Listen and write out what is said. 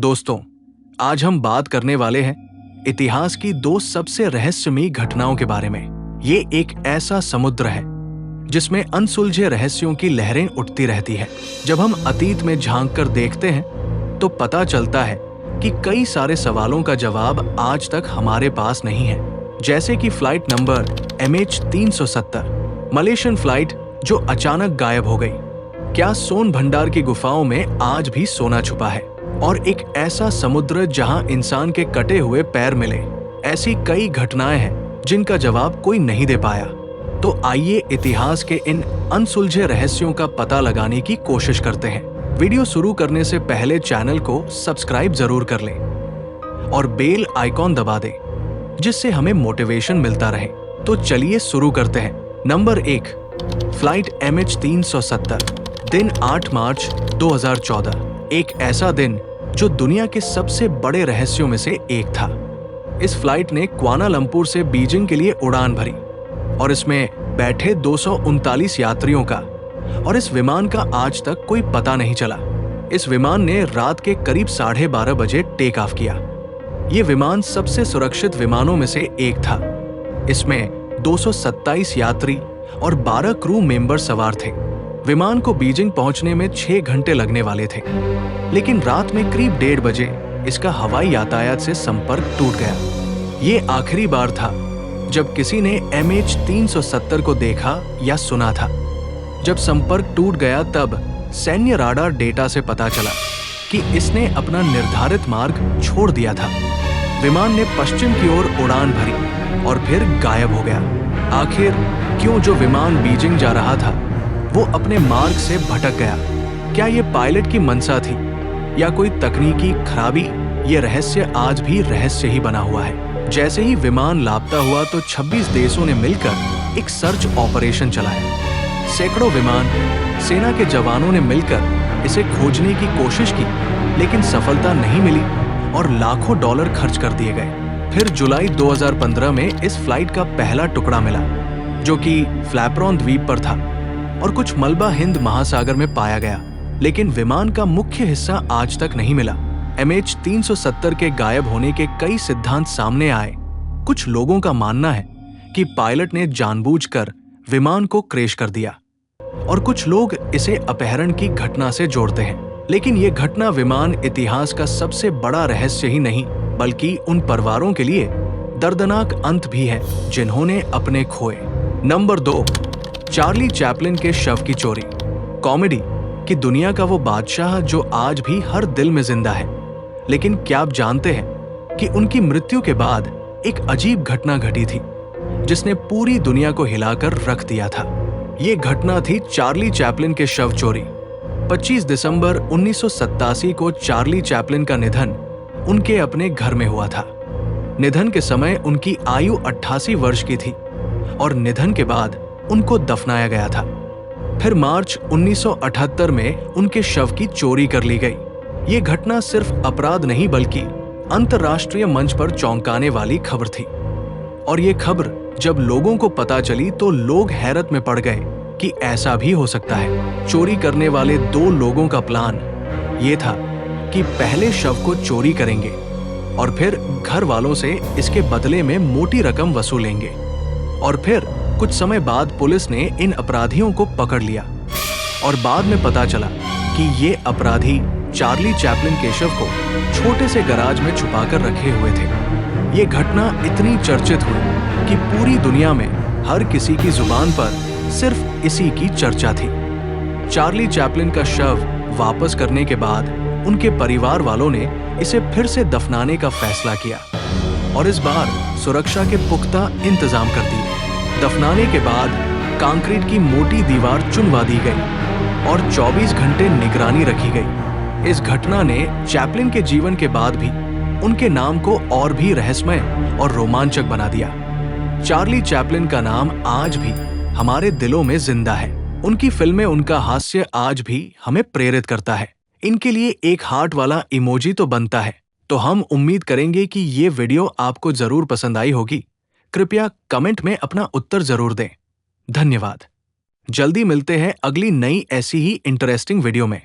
दोस्तों, आज हम बात करने वाले हैं इतिहास की दो सबसे रहस्यमयी घटनाओं के बारे में। ये एक ऐसा समुद्र है जिसमें अनसुलझे रहस्यों की लहरें उठती रहती है। जब हम अतीत में झांक कर देखते हैं तो पता चलता है कि कई सारे सवालों का जवाब आज तक हमारे पास नहीं है। जैसे कि flight number MH370, Malaysian flight जो अचानक गायब हो गई। क्या सोन भंडार की गुफाओं में आज भी सोना छुपा है? और एक ऐसा समुद्र जहां इंसान के कटे हुए पैर मिले। ऐसी कई घटनाएं हैं जिनका जवाब कोई नहीं दे पाया। तो आइए इतिहास के इन अनसुलझे रहस्यों का पता लगाने की कोशिश करते हैं। वीडियो शुरू करने से पहले चैनल को सब्सक्राइब जरूर कर लें और बेल आइकॉन दबा दें, जिससे हमें मोटिवेशन मिलता रहे। तो चलिए शुरू करते हैं। नंबर 1, फ्लाइट MH370, दिन 8 मार्च 2014। एक ऐसा दिन जो दुनिया के सबसे बड़े रहस्यों में से एक था। इस फ्लाइट ने कुआलालंपुर से बीजिंग के लिए उड़ान भरी और इसमें बैठे 239 यात्रियों का, और इस विमान का आज तक कोई पता नहीं चला। इस विमान ने रात के करीब 12:30 बजे टेक ऑफ किया। ये विमान सबसे सुरक्षित विमानों में से एक था। इसमें 227 यात्री और 12 क्रू मेंबर सवार थे। विमान को बीजिंग पहुंचने में 6 घंटे लगने वाले थे, लेकिन रात में करीब 1:30 बजे इसका हवाई यातायात से संपर्क टूट गया। ये आखिरी बार था जब किसी ने MH370 को देखा या सुना था। जब संपर्क टूट गया तब सैन्य राडार डेटा से पता चला कि इसने अपना निर्धारित मार्ग छोड़ दिया था। विमान ने पश्चिम की ओर उड़ान भरी और फिर गायब हो गया। आखिर क्यों जो विमान बीजिंग जा रहा था वो अपने मार्ग से भटक गया? क्या ये पायलट की मंशा थी या कोई तकनीकी खराबी? ये रहस्य आज भी रहस्य ही बना हुआ है। जैसे ही विमान लापता हुआ तो 26 देशों ने मिलकर एक सर्च ऑपरेशन चलाया। सैकड़ों विमान सेना के जवानों ने मिलकर इसे खोजने की कोशिश की, लेकिन सफलता नहीं मिली और लाखों डॉलर खर्च कर दिए गए। फिर जुलाई 2015 में इस फ्लाइट का पहला टुकड़ा मिला, जो कि फ्लैपरॉन द्वीप पर था और कुछ मलबा हिंद महासागर में पाया गया, लेकिन विमान का मुख्य हिस्सा आज तक नहीं मिला। MH370 के गायब होने के कई सिद्धांत सामने आए। कुछ लोगों का मानना है कि पायलट ने जानबूझकर विमान को क्रैश कर दिया, और कुछ लोग इसे अपहरण की घटना से जोड़ते हैं। लेकिन ये घटना विमान इतिहास का सबसे बड़ा रहस्य ही नहीं, बल्कि उन परिवारों के लिए दर्दनाक अंत भी है जिन्होंने अपने खोए। नंबर 2, चार्ली चैपलिन के शव की चोरी। कॉमेडी की दुनिया का वो बादशाह जो आज भी हर दिल में जिंदा है। लेकिन क्या आप जानते हैं कि उनकी मृत्यु के बाद एक अजीब घटना घटी थी जिसने पूरी दुनिया को हिलाकर रख दिया था। ये घटना थी चार्ली चैपलिन के शव चोरी। 25 दिसंबर 1987 को चार्ली चैपलिन का निधन उनके अपने घर में हुआ था। निधन के समय उनकी आयु 88 वर्ष की थी और निधन के बाद उनको दफनाया गया था। फिर मार्च 1978 में उनके शव की चोरी कर ली गई। ये घटना सिर्फ अपराध नहीं बल्कि अंतर्राष्ट्रीय मंच पर चौंकाने वाली खबर थी। और ये खबर जब लोगों को पता चली तो लोग हैरत में पड़ गए कि ऐसा भी हो सकता है। चोरी करने वाले 2 लोगों का प्लान ये था कि पहले शव को चोरी करेंगे और फिर घर वालों से इसके बदले में मोटी रकम वसूलेंगे। और फिर कुछ समय बाद पुलिस ने इन अपराधियों को पकड़ लिया और बाद में पता चला कि ये अपराधी चार्ली चैपलिन के शव को छोटे से गराज में छुपाकर रखे हुए थे। ये घटना इतनी चर्चित हुई कि पूरी दुनिया में हर किसी की जुबान पर सिर्फ इसी की चर्चा थी। चार्ली चैपलिन का शव वापस करने के बाद उनके परिवार वालों ने इसे फिर से दफनाने का फैसला किया और इस बार सुरक्षा के पुख्ता इंतजाम कर दिए। दफनाने के बाद कंक्रीट की मोटी दीवार चुनवा दी गई और 24 घंटे निगरानी रखी गई। इस घटना ने चैपलिन के जीवन के बाद भी उनके नाम को और भी रहस्यमय और रोमांचक बना दिया। चार्ली चैपलिन का नाम आज भी हमारे दिलों में जिंदा है। उनकी फिल्में, उनका हास्य आज भी हमें प्रेरित करता है। इनके लिए एक हार्ट वाला इमोजी तो बनता है। तो हम उम्मीद करेंगे कि ये वीडियो आपको जरूर पसंद आई होगी। कृपया कमेंट में अपना उत्तर जरूर दें। धन्यवाद। जल्दी मिलते हैं अगली नई ऐसी ही इंटरेस्टिंग वीडियो में।